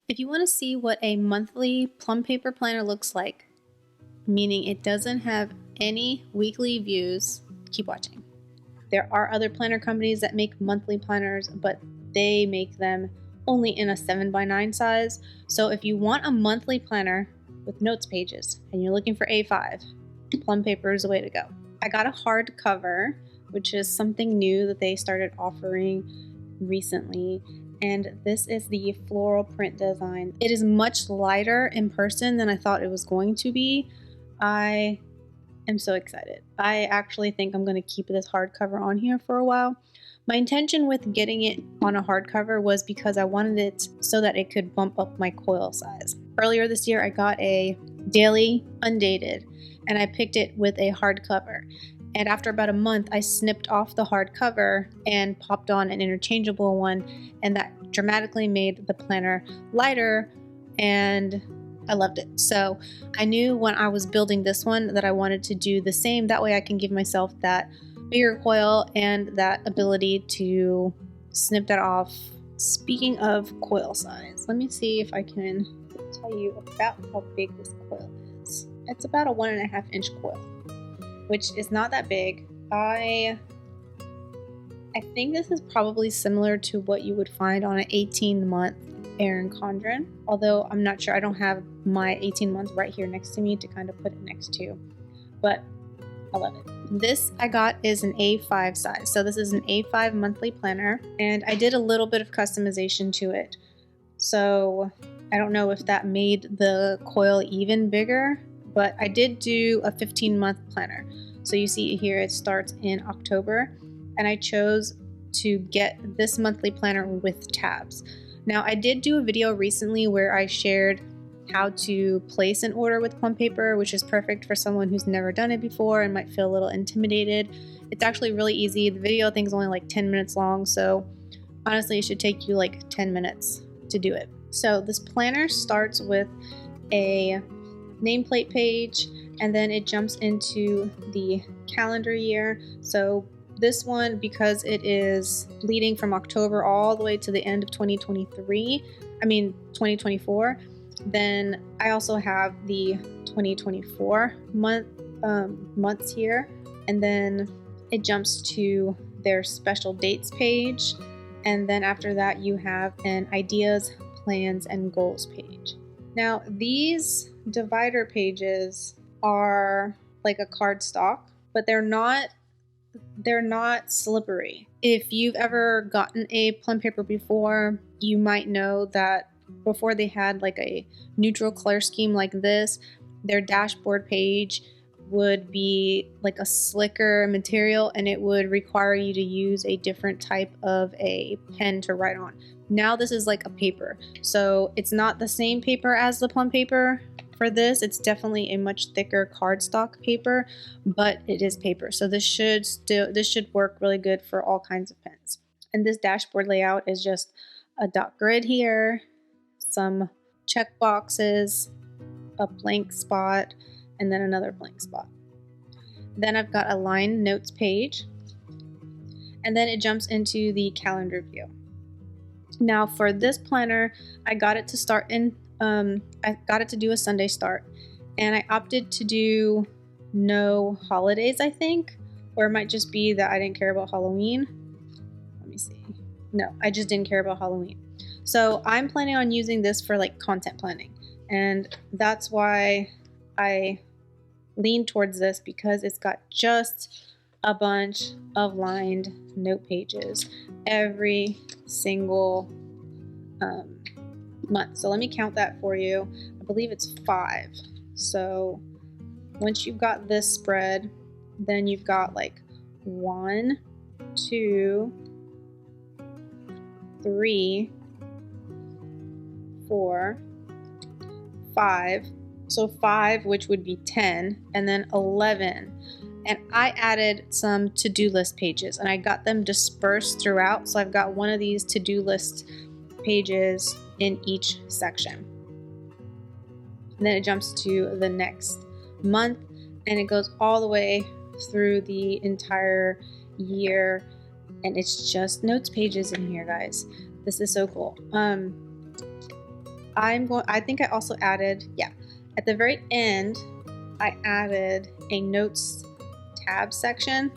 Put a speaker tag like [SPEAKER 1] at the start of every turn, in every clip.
[SPEAKER 1] If you want to see what a monthly Plum paper planner looks like, meaning it doesn't have any weekly views, keep watching. There are other planner companies that make monthly planners, but they make them only in a 7x9 size. So if you want a monthly planner with notes pages and you're looking for A5, Plum paper is the way to go. I got a hardcover, which is something new that they started offering recently. And this is the floral print design. It is much lighter in person than I thought it was going to be. I am so excited. I actually think I'm going to keep this hardcover on here for a while. My intention with getting it on a hardcover was because I wanted it so that it could bump up my coil size. Earlier this year, I got a daily undated, and I picked it with a hardcover. And after about a month, I snipped off the hardcover and popped on an interchangeable one, and that dramatically made the planner lighter, and I loved it. So I knew when I was building this one that I wanted to do the same. That way I can give myself that bigger coil and that ability to snip that off. Speaking of coil size, let me see if I can tell you about how big this coil is. It's about a 1.5 inch coil, which is not that big. I think this is probably similar to what you would find on an 18-month Erin Condren, although I'm not sure. I don't have my 18 months right here next to me to kind of put it next to, but I love it. This I got is an A5 size. So this is an A5 monthly planner, and I did a little bit of customization to it. So I don't know if that made the coil even bigger, but I did do a 15-month planner. So you see here it starts in October, and I chose to get this monthly planner with tabs. Now, I did do a video recently where I shared how to place an order with Plum paper, which is perfect for someone who's never done it before and might feel a little intimidated. It's actually really easy. The video I think is only like 10 minutes long, so honestly it should take you like 10 minutes to do it. So this planner starts with a nameplate page, and then it jumps into the calendar year. So this one, because it is leading from October all the way to the end of 2024, then I also have the 2024 months here, and then it jumps to their special dates page, and then after that you have an ideas, plans, and goals page. Now these divider pages are like a cardstock, but they're not slippery. If you've ever gotten a Plum paper before, you might know that before they had like a neutral color scheme like this, their dashboard page would be like a slicker material, and it would require you to use a different type of a pen to write on. Now this is like a paper, so it's not the same paper as the Plum paper. For this, it's definitely a much thicker cardstock paper, but it is paper, so this should work really good for all kinds of pens. And this dashboard layout is just a dot grid here, some check boxes, a blank spot, and then another blank spot. Then I've got a line notes page, and then it jumps into the calendar view. Now for this planner, I got it to start in I got it to do a Sunday start, and I opted to do no holidays, I think, or it might just be that I didn't care about Halloween. Let me see. No, I just didn't care about Halloween. So I'm planning on using this for like content planning, and that's why I lean towards this, because it's got just a bunch of lined note pages every single month. So let me count that for you. I believe it's 5. So once you've got this spread, then you've got like 1, 2, 3, 4, 5. So 5, which would be 10, and then 11. And I added some to-do list pages, and I got them dispersed throughout. So I've got one of these to-do list pages in each section. And then it jumps to the next month, and it goes all the way through the entire year, and it's just notes pages in here, guys. This is so cool. I think I also added, yeah, at the very end, I added a notes tab section,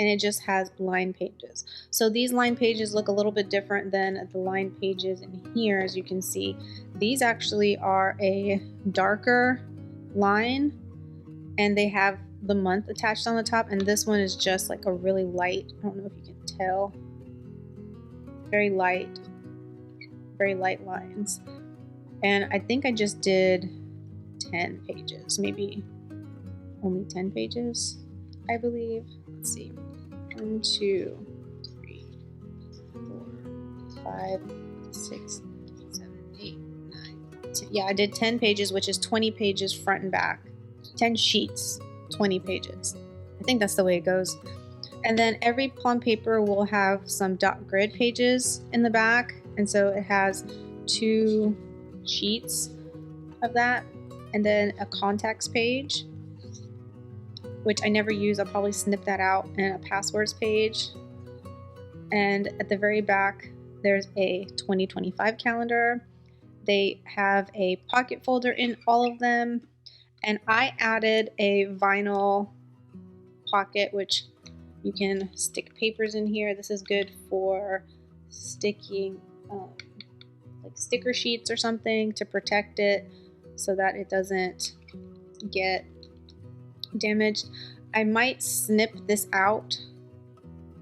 [SPEAKER 1] and it just has line pages. So these line pages look a little bit different than the line pages in here. As you can see, these actually are a darker line, and they have the month attached on the top, and this one is just like a really light, I don't know if you can tell, very light lines. And I think I just did 10 pages, maybe only 10 pages, I believe. Let's see. 1, 2, 3, 4, 5, 6, 7, 8, 9, 10. Yeah, I did 10 pages, which is 20 pages front and back. 10 sheets, 20 pages. I think that's the way it goes. And then every Plum paper will have some dot grid pages in the back. And so it has 2 sheets of that. And then a contacts page, which I never use. I'll probably snip that out, and a passwords page. And at the very back, there's a 2025 calendar. They have a pocket folder in all of them. And I added a vinyl pocket, which you can stick papers in here. This is good for sticking like sticker sheets or something to protect it so that it doesn't get damaged. I might snip this out.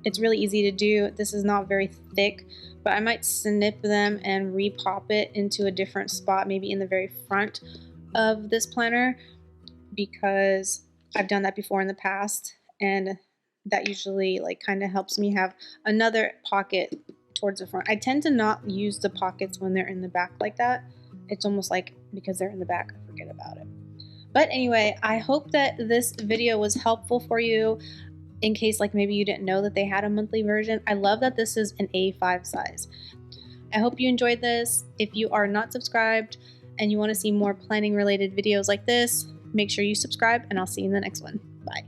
[SPEAKER 1] It's really easy to do. This is not very thick, but I might snip them and repop it into a different spot, maybe in the very front of this planner, because I've done that before in the past, and that usually like kind of helps me have another pocket towards the front. I tend to not use the pockets when they're in the back like that. It's almost like because they're in the back, I forget about it. But anyway, I hope that this video was helpful for you in case like maybe you didn't know that they had a monthly version. I love that this is an A5 size. I hope you enjoyed this. If you are not subscribed and you want to see more planning related videos like this, make sure you subscribe, and I'll see you in the next one. Bye.